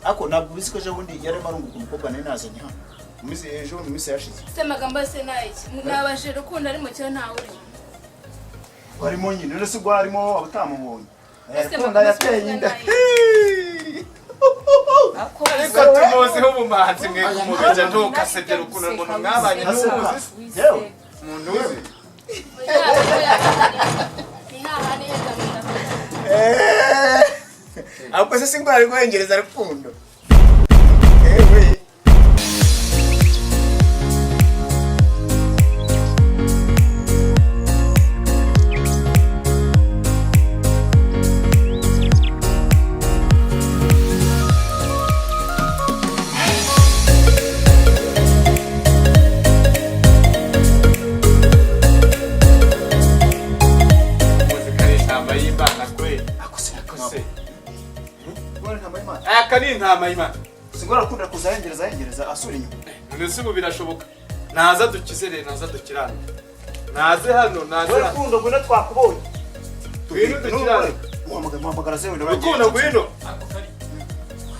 ako ntabwo bizi ko ejo bundi yarimo arunguka umukobwa nari nazanye hano ejo mu minsi yashize se magambo se nayiki nabashe rukundo ari mu cyo ntawe uri warimo nyine none se ubwo harimo abatamubonye rukundo yateye inda ariko tumuziho ubumanzi mwe kumubeja ntukasebye rukundo umuntu mwabanye n'umuzi yewe umuntu uzi ahubwo se singwara ari guhengereza rukundo intama y'Imana singora akunda kuzahengereza asura inyuma ndetse ubu birashoboka naza dukizere naza dukirana naze hano naze rukundo ngwino twakubonye twino dukirana muhamagara zewe rukundo ngwino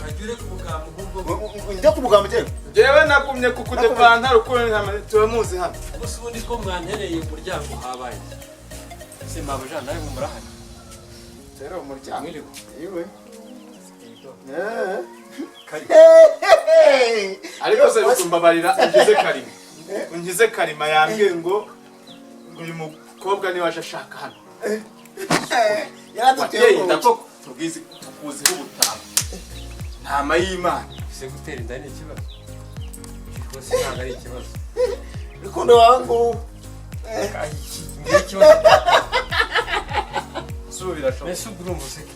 hagire kubugambo ubwo njya kubugambo jewe nakumye kukudepanta rukundo intama turamuzi hano gusa ubundi ko mwantereye umuryango habaye simbabuja nawe murahari rero umuryango iriho yewe ariko se bitumbabarira ungize karima yambwiye ngo uyu mukobwa niwe aje ashaka hano yaraduteye ndako tukuziho ubutama ntama y'Imana se gutera inda ni ikibazo rwose ntabwo ari ikibazo rukundo wangu ikibazo so birashoboka mbese ubwo urumva useka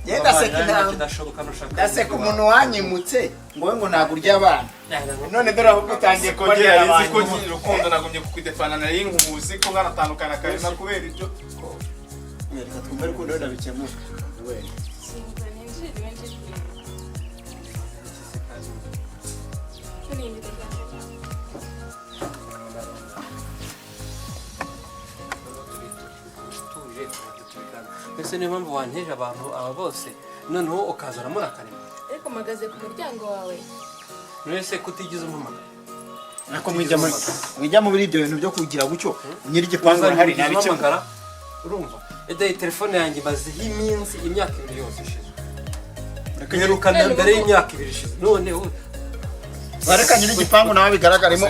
genda seka intama kidashoboka nushaka ndaseka umuntu wanyimutse ngo ntabwo urya abana none dore ahubwo utangiye kongera abantu ko rukundo nagumye kukidefana nari nkumuzi ko nganatandukana karima kubera ibyo reka twumve rukundo wenda bikemuka mbese niyo mpamvu wanteje abantu aba bose noneho ukazana muri akarima ariko mpagaze ku muryango wawe mwese kutigize umuhamagara nako mwijya muri ibyo bintu byo kugira gucyo nyiri igipangu hari nabikemukara urumva edaye telefone yanjye mazeho iminsi imyaka 2 yose ishize reka mbere y'imyaka 2 ishize none bareka nyiri igipangu nawe bigaragaremo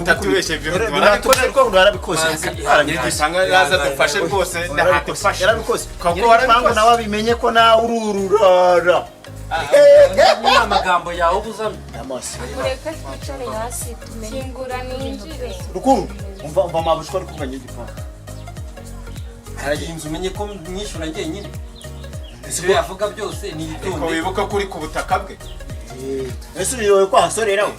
tatubeshe binatubeshe ko warabikoze nyir'igipangu yaza dufashe rwose ndahadufashe yarabikoze nyiri igipangu nawe abimenye ko nawe urururara ni amagambo yawe ubuzamye amase ureka twicare hasi tumenye kingura ninjire rukundo umva mabushwa ari kuganya igipangu haragiye inzu umenye ko mwishura njyenyine ese yavuga byose ni itonde ko wibuka kuri ku butaka bwe ese uriyoye kwa hasorera we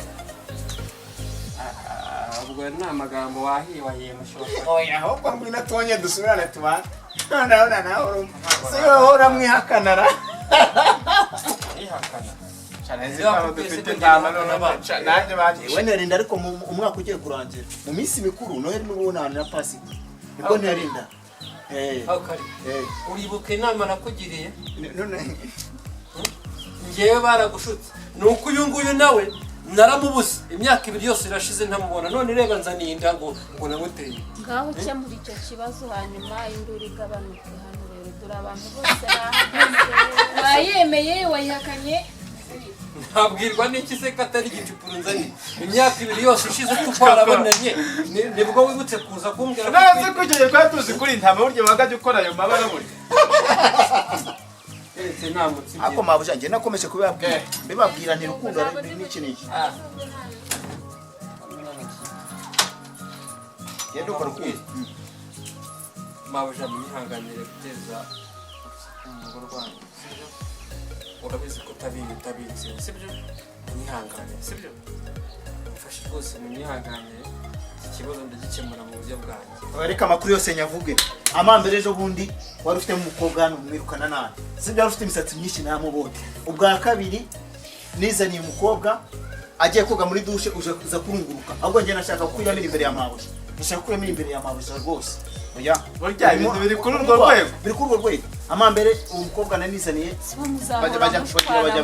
ubwo ni amagambo wahiye mushoka oya ahubwo ngwino tonye dusubirane tubana ndabona nawe urumva se wohora mwihakanara ihakana cyane zikaba dufite intama nanjye bagisha we nerinda ariko umwaka ugiye kurangira mu minsi mikuru Noheli n'ubunani na Pasika nibwo nerinda uribuka inama nakugiriye none ngewe baragushutse nuko uyu nguyu nawe naramubuze imyaka 2 yose irashize ntamubona none reba nzaniye inda ngo namuteye ngaho ukemura icyo kibazo hanyuma induru igabanuke hano rero dore abantu bose wayemeye wayihakanye ntabwirwa n'iki se katari igicupuro nzaniye imyaka 2 yose ishize twarabonanye nibwo wibutse kuza kumbwira naze kugeye kwa tuzi kuri intama buryo bagajye ukora ayo mabara muri ese namutse ako mabuja nge nakomeje kubabwira bibabwira nti rukundo ari n'iki n'iki genda ukora ukuntu mabuja mwihanganire guteza umugore wanyu sibyo urabizi ko utabizi sibyo mwihanganire sibyo mufashe rwose mwihanganire iki kibazo ndagikemura mu buryo bwanjye reka amakuru yose nyavuge amambere ejo bundi wari ufite umukobwa hano mwirukana nabi sibyo wari ufite imisatsi myinshi namubonye ubwa kabiri nizaniye umukobwa agiye koga muri dushe uje kuza kurunguruka ahubwo njye nashaka kuyamira imbere ya mabuja nashaka kuyamira imbere ya mabuja rwose oya burya ibintu biri kuri urwo rwego biri kuri urwo rwego amambere umukobwa nanizaniye sibo muzahora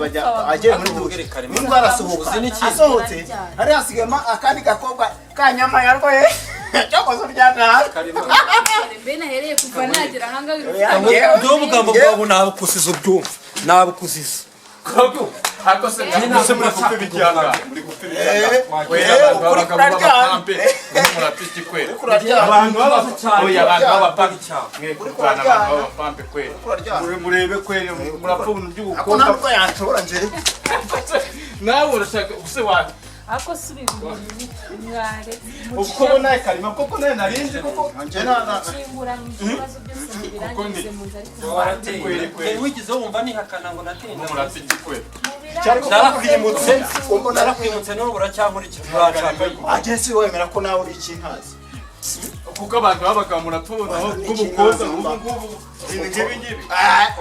bajya agiye muri dushe nimba arasohoka asohotse hari hasigama akandi gakobwa kanyama yarwaye cyakoze uryana mbe nahereye kuva nagera hanga Ndio mugambo bwabo nabukusiza ubyumva nabukusiza Ako se nase muri kupe bijyanga muri kupe bijyanga kuri kurarya murapiki kweli kurarya abantu oya abantu b'abapampe cyane kuri kurarya abantu b'abapampe kweli murebe kweli murapfuna ako by'ubukobwa ntabwo yanshobora nje nawe urashaka use wa ako subiza mware uko naye karima koko naye narinzi koko mukimbura mu bibazo byose birangize muzi ariko warateye wigize wumva nihakana ngo natinda murapiki kweli narakwimutse n'ubu uracyankurikira uracambaye agesi wemera ko nawe uri ikintazi kuko abantu babaga murapfuna bw'ubukobwa ngubu ngibi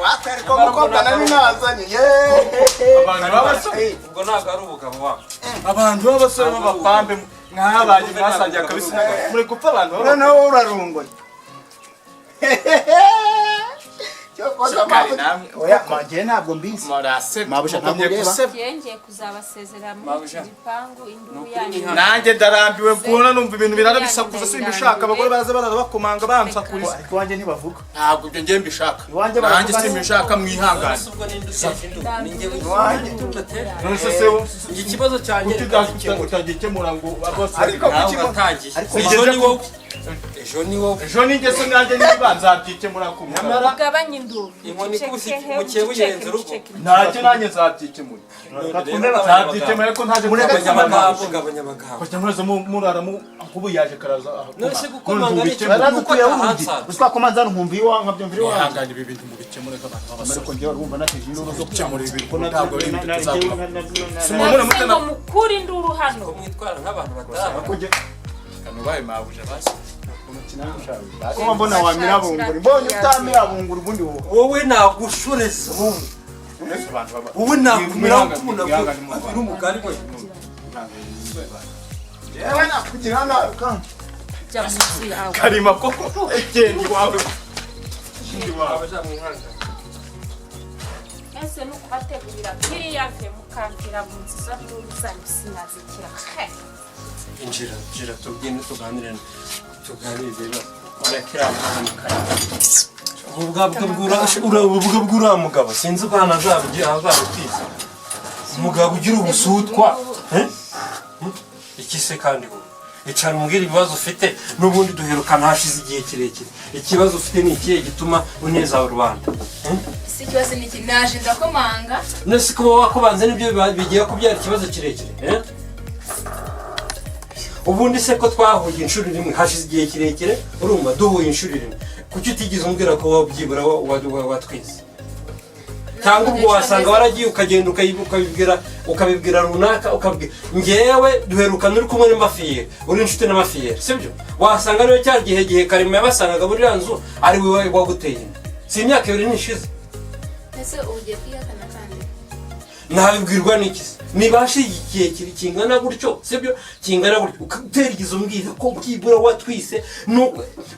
wakwereka umukobwa nari nazanye abantu b'abasore ubwo ntabwo ari ubugabo wabo abantu b'abasore b'abapampe nk'abanye mwasangiye akabisi muri gupfa abantu noneho urarungoye Oya, ntabwo mbizi. Mabusha ntabwo ureba. yengeye kuzabasezera muri iki gipangu induru yanyu nanjye ndarambiwe kubona numva ibintu biranabisakuza simbishaka abagore baraza bakomanga bansakuriza Ariko wanjye ntibavuga. ntabwo ibyo ngiye mbishaka Iwanjye nanjye baravuga simbishaka mwihangane ubwo n'indushaje induru ninjye witungatera none se iki kibazo cyanjye utagikemura ngo Ariko nawe kuki- watangiye ariko ejo ni wowe ejo ni wowe ejo ninjye nanjye niba nzabyikemura ku nyamara ugabanye induru inkoni ikubise mukeye uyirenze urugo ntacyo nanjye nzabyikemura nzabyikemura ariko ntaje abanyamagambo abanyamagambo kujya muraza murara kubu yaje karaza none se gukomanga n'icyo baradukuye wundi. Uzwakomanza nkumva iwa nkabyumvira iwa. ihangane ibi bintu mubikemure nk'abantu b'abasore Ariko ngiye urumva nateje induru zo gukemura ibi bintu kubona ntabwo ari ibintu tuzakora Nase ngo mukure induru hano ko mwitwara nk'abantu batari kanubaye mabuja basi Ko mbona wamira bunguri. Mbonye utamira bunguri ubundi wowe. wowe nagushoreza wowe nakumira ukubona ko ari umugari we Yewe nakugira naruka. jya munsi yawe karima koko egendi wawe ese nuko bategurira kiriya ve mukamvira mu nziza nduru zanyu sinazikira injira tubyine tuganire urekera ubwo bw'uriya mugabo sinzi ko hano azabutiza umugabo ugira ubusutwa iki se kandi wowe icara umbwira ibibazo ufite n'ubundi duherukana hashize igihe kirekire ikibazo ufite ni ikihe gituma uneza rubanda si ikibazo ni iki naje ndakomanga nese kuba wakubanze nibyo bigiye kubyara ikibazo kirekire ubundi se ko twahuye inshuro rimwe hashize igihe kirekire urumva duhuye inshuro rimwe kuki utigeze umbwira ko wabyibura watwize cyangwa ubwo wasanga waragiye ukagenda ukabibwira runaka ukabwira ngewe duherukana uri kumwe n'amafiyeri uri inshuti n'amafiyeri sibyo wasanga ariyo cya gihe karimo yabasangaga muri ya nzu ari wowe waguteye inda si imyaka 2 nishize ese ugiye kwihakana kandi ntabibwirwa n'iki nibashe igihe kingana gutyo sibyo kingana gutyo uterigize umbwira ko byibura watwise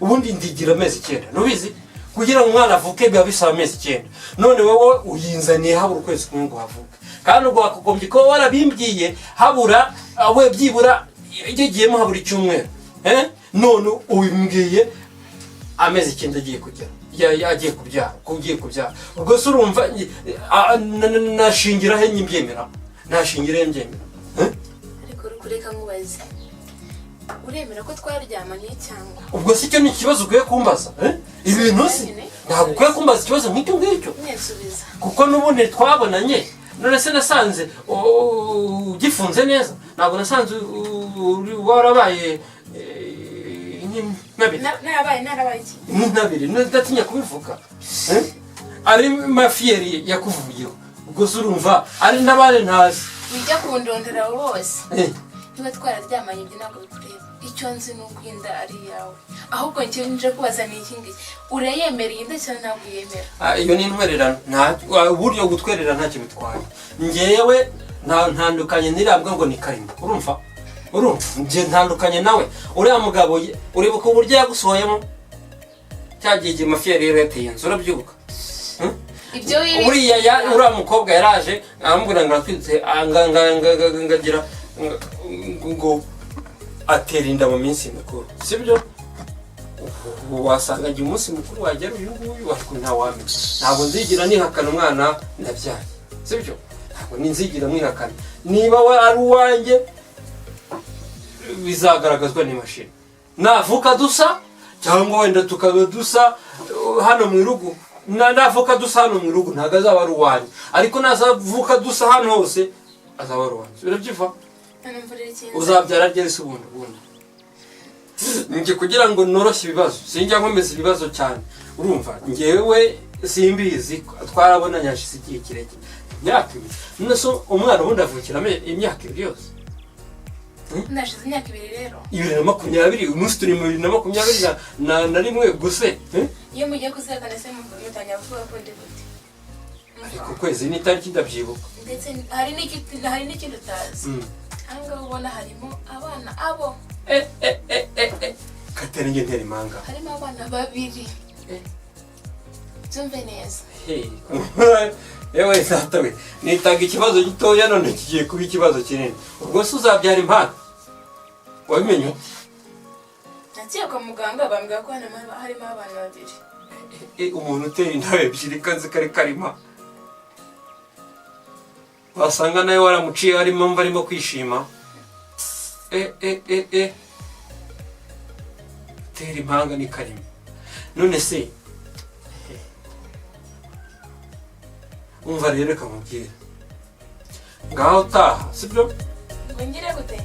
ubundi ndigira amezi 9 nubizi kugira ngo umwana avuke biba bisaba amezi 9 none wowe uyinzaniye habura ukwezi kumwe ngo havuke kandi ubwo wakugombye ko warabimbwiye habura we byibura igiyemo habura icyumweru none ubimbwiye amezi 9 agiye kugera yagiye kubyara ubwo se urumva nashingira he nyimbyemera nashingira he mbyemera ariko kureka nkubaze uremera ko twaryamanye cyangwa ubwo si cyo ni ikibazo ukwiye kumbaza ibintu si ntabwo ukwiye kumbaza ikibazo nk'icyo ngicyo nyesubiza kuko n'ubundi twabonanye none se nasanze ugifunze neza ntabwo nasanze warabaye narabaye iki nk'intabire ndatinya kubivuga ari mafiyeri yakuvuyeho ubwo se urumva ari n'abandi ntazi wijya kundondera bose niba twararyamanye ibyo ntabwo bikureba icyo nzi ni uko inda ari iyawe ahubwo njyewe nje kubaza ni iki ngiki urayemereye inda cyangwa ntabwo uyemera iyo ni intwererano uburyo gutwerera ntacyo bitwaye ngewe ntandukanye nirabwa ngo ni karimo urumva njye ntandukanye nawe uriya mugabo uribuka uburyo yagusohoyemo cyagiye igihe mafiyeri yari yateye inzu urabyibuka ibyo wibi uriya uriya mukobwa yaraje arambwira ngo aratwitse ngagira ngo atera inda mu minsi mikuru sibyo wasanga igihe umunsi mukuru wagera uyu nguyu ariko ntawamenya ntabwo nzigira nihakana umwana ndabyaye sibyo ntabwo ninzigira mwihakana niba we ari uwanjye bizagaragazwa n'imashini navuka dusa cyangwa wenda tukaba dusa hano mu irugu navuka dusa hano mu irugu ntabwo azaba ari uwanjye ariko nazavuka dusa hano hose azaba ari uwanjye urabyiva uzabyara ryari se ubundi njye kugira ngo noroshye ibibazo sinjya nkomeza ibibazo cyane urumva njyewe simbizi twarabonanye hashize igihe kirekire imyaka ibiri none umwana ubundi avukira imyaka ibiri yose nashize imyaka ibiri rero 2020 umunsi turi mu 2021 gusa iyo mugiye kuzekana se mutangira kuvuga ko ndi gute ariko kwezi n'itariki ndabyibuka ndetse hari n'ikindi utazi ahangaha ubona harimo abana abo Katerenge ntera impanga harimo abana babiri byumve neza yewe satawe nitaga ikibazo gitoya none kigiye kuba ikibazo kinini ubwo se uzabyara impanga wabimenye nagiye kwa muganga bambwira ko harimo abana babiri umuntu utera inda ebyiri kazi kari karima wasanga nawe waramuciye harimo mva arimo kwishima tera impanga ni karima none se umva rero reka mubwire ngaho utaha sibyo ngo ngire gute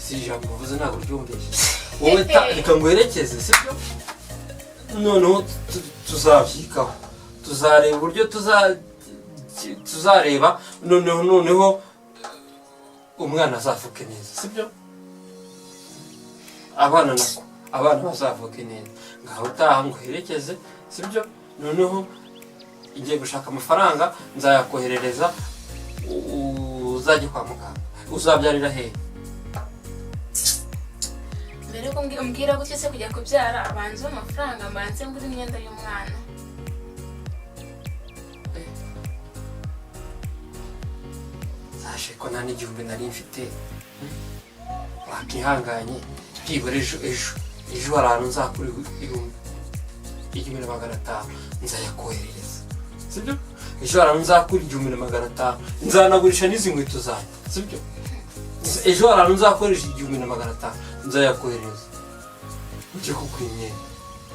si ijambo uvuze ntabwo ryumvise wowe reka nguherekeze sibyo noneho tuzabyikaho tuzareba uburyo tuzareba noneho umwana azavuke neza sibyo abana bazavuke neza ngaho utaha nguherekeze sibyo noneho igiye gushaka amafaranga nzayakoherereza uzajye kwa muganga uzabyarira hehe mbere ko mbwira gutyo se kujya kubyara abanza amafaranga mbanze ngura imyenda y'umwana zashe ko nta n'igihumbi nari mfite wakihanganye byibura ejo hari ahantu nzakura 1,500 nzayakoherereza sibyo ejo hari ahantu nzakura 1,500 nzanagurisha n'izi nkweto zanjye sibyo ejo hari ahantu nzakoresha 1,500 nzayakohereza ujye kugura imyenda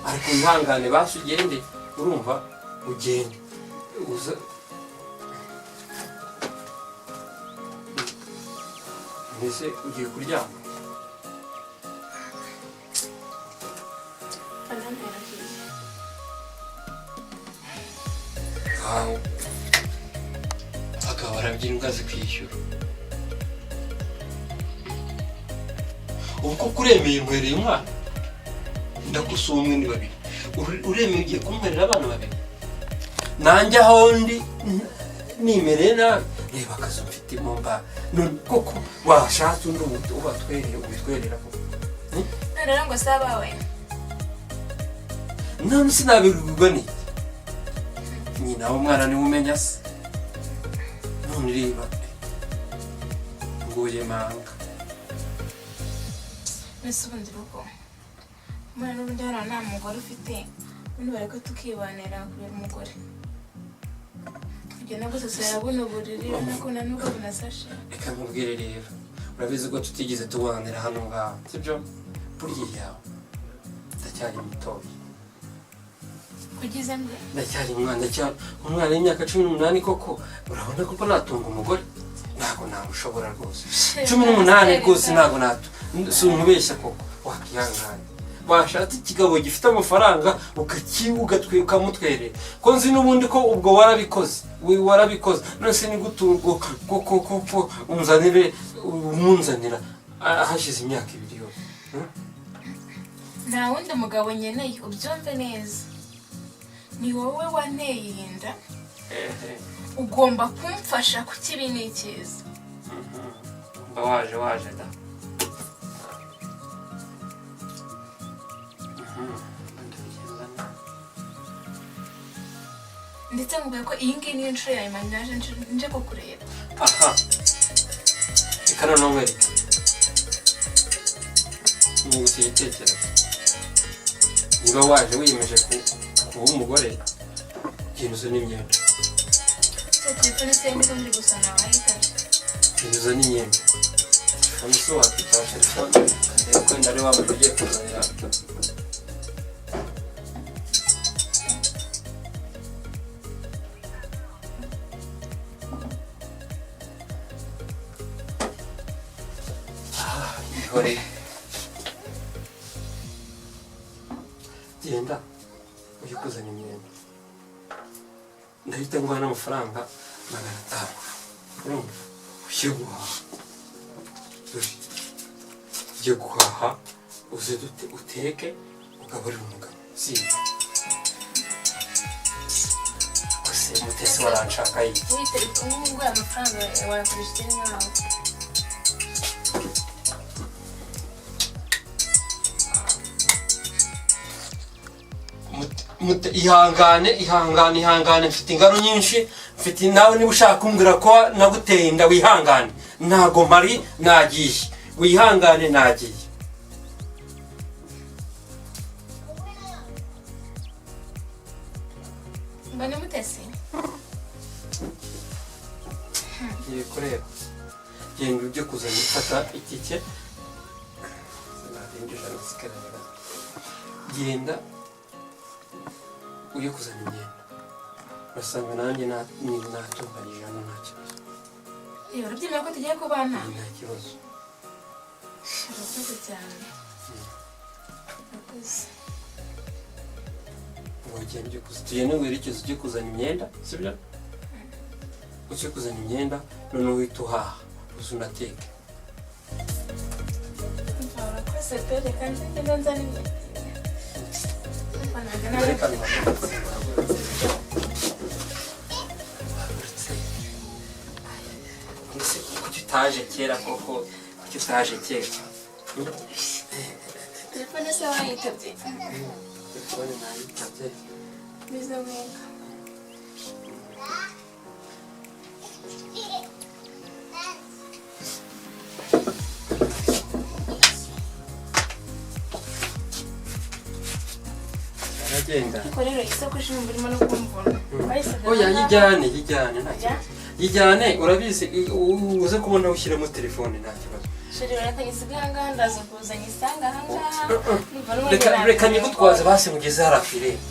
ariko wihangane basi ugende urumva ugende mbese ugiye kuryama aho akaba arabyina imbwa zikwishyura ubu koko uremeye nkwereye umwana ndagusoma umwe ni babiri uremeye ugiye kunkwerera abana babiri nanjye aho ndi nimereye nabi reba akazi mfitemo mba none koko washatse undi ubitwerera koko rero ngo saba we none sinabibwirwa n'iki nyina w'umwana niwe umenya se none reba nguye manga mbese ubundi rugo mbona n'ubundi hariya nta mugore ufite ubundi bareka tukibanira kubera umugore kugenda gusasira buno buriri nako na nubwo bunasashe reka nkubwire rero urabizi ko tutigeze tubanira hano ngaho sibyo buriya ndacyari mutoya kugize mbe ndacyari umwana w'imyaka 18 koko urabona koko natunga umugore ntabwo namushobora rwose 18 rwose ntabwo si umubeshya koko wakihangana washatse ikigabo gifite amafaranga ukamutwerera ko nzi n'ubundi ko ubwo warabikoze none se ni gutungo koko umunzanira hashize imyaka 2 yose nta wundi mugabo nkeneye ubyumve neza ni wowe wanteye iyi nda ugomba kumfasha ku kibi n'ikiza mba waje da ndetse nkubwiye ko iyi ngiyi niyo nshuro ya nyuma naje nje kukureba. aha reka noneho nkwereke nibutse igitekerezo niba waje wiyemeje kuba umugore genda uzane imyenda telefone se ndi muri gusa nawe ayitaje. genda uzane imyenda telefone se wakwitaba telefone ndebe ko wenda ari wa muntu ugiye kuzanira ihore genda ujye kuzana imyenda ndahita nguha n'amafaranga 500 urumva ujye guhaha ujye guhaha uze uteke ugaburire umugabo si gusa mutesi waranshaka iki Witeri kumwe amafaranga wayakoresha nawe. ihangane mfite ingaro nyinshi mfite nawe niba ushaka kumbwira ko naguteye inda wihangane ntago mpari nagiye wihangane nagiye mbane mutesi ngiye kureba genda ujye kuzana fata itike genda ujye kuzana imyenda urasanga nanjye natunganyije hano nta kibazo urabyemera ko tugiye kubana? nta kibazo urakoze cyane urakoze wagenda ujye kuzana tugende werekeze ujye kuzana imyenda sibyo ujye kuzana imyenda noneho uhita uhaha uze unateke urakoze pe reka ngende nzane imyenda. kuki utaje kera koko kuki utaje kera telefone se wayitabye? telefone nayitabye biza mwega aragenda ariko rero isakoshi numva urimo no kumvuna. oya yijyane nta kibazo yijyane urabizi uze kubona ushyiramo telefone nta kibazo sheri reka nyisiga ahangaha ndaza kuza nyisanga ahangaha reka nyigutwaze basi mugeze hariya ku irembo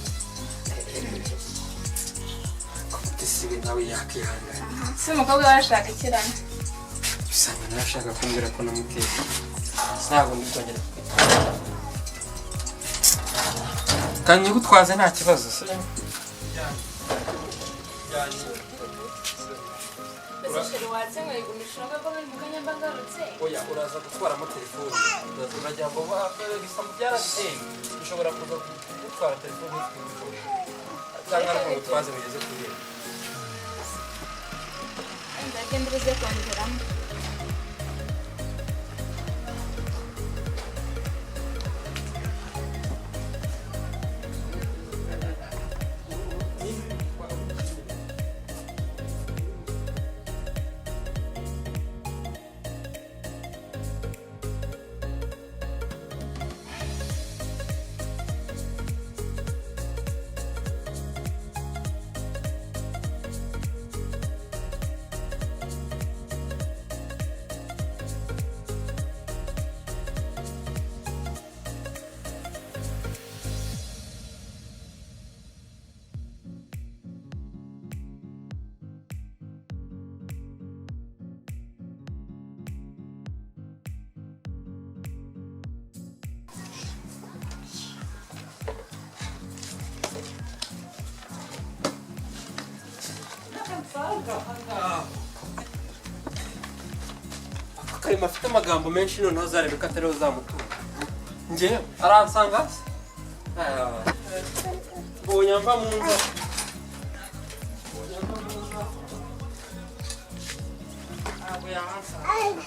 siwe nawe yakihangana si umukobwa warashaka ikirana usanga nawe ashaka kumbwira ko namuteye ntabwo ndikongera kandi nyigutwaze nta kibazo sheri watse ngo yigumisha ko muri mukanya mbagarutse. oya uraza gutwaramo telefone uragira ngo ibisambu byarateye ushobora kuza gutwara telefone cyangwa ngo utwaze mugeze ku irembo ndagenda uze kongeramo. karimo afite amagambo menshi noneho zarebe ko atariho zamutura njyewe aransanga se mbonye mva mu nzu ntabwo yahansanga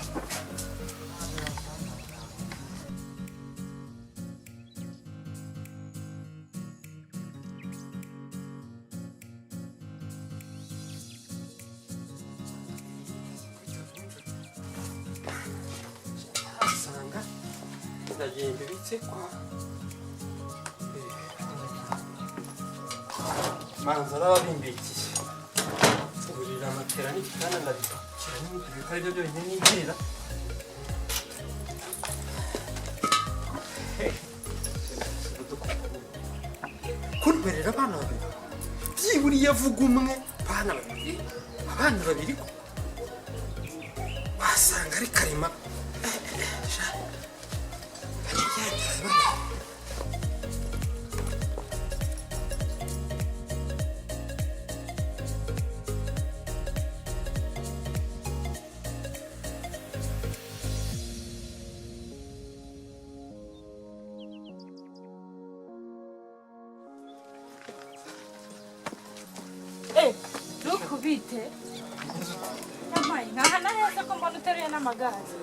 ndagiye mbibitse kwa manza n'ababimbikiye uburira amatera n'igitanda ndabipakira n'ibindi biko ari byo byonyine nibwira kurberera abana babiri byiburiye avuga umwe abana babiri ko wasanga ari karima Dukubite yamaye nkahana heza ko mbona uteruye n'amagazi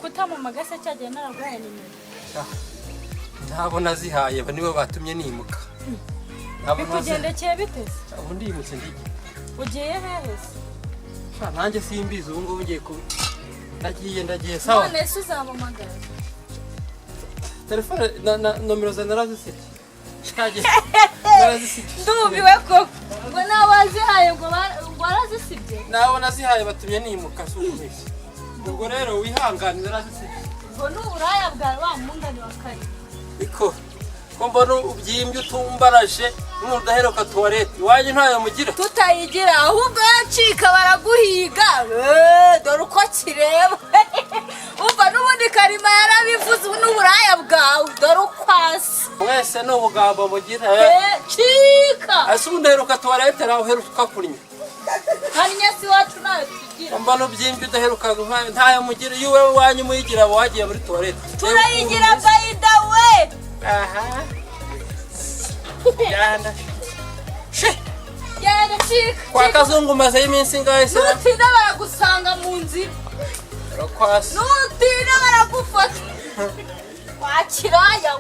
kutamumagase cyagiye nararwaye nimero ntabwo nazihaye aba nibo batumye nimuka bikugendekeye biteze ubu ndimutse ndigi ugiye hehe se nanjye simbizi ubu ngubu ngiye ndagiye sawa none se uzamamagara telefone na nomero za narazisibye ndumiwe koko ngo nabazihaye ngo barazisibye nabo nazihaye batumye nimuka sumbeshye ubwo rero wihangane narazisibye ngo n'uburaya bwawe wa mungani wa kane iko ko mbona ubyimbye utumbaraje n'umuntu udaheruka tuwarete iwanyu ntayo mugira tutayigira ahubwo yacika baraguhiga dore uko kireba umva n'ubundi karima yarabivuze n'uburaya bwawe dore ukwasi mwese n'ubugambo mugira cika ase ubundi uheruka tuwarete nawe uheruka kunywa hanyuma si wacu nayo tugira mbona ubyimbye udaheruka ntayo mugira iyo wowe iwanyu muyigira aba wagiye muri tuwarete turayigira bayida we aha yanda yanda cika kwa kazungu maze y'iminsi ingahe se nutinda baragusanga mu nzira rakwasi nutinda baragufata wakiraya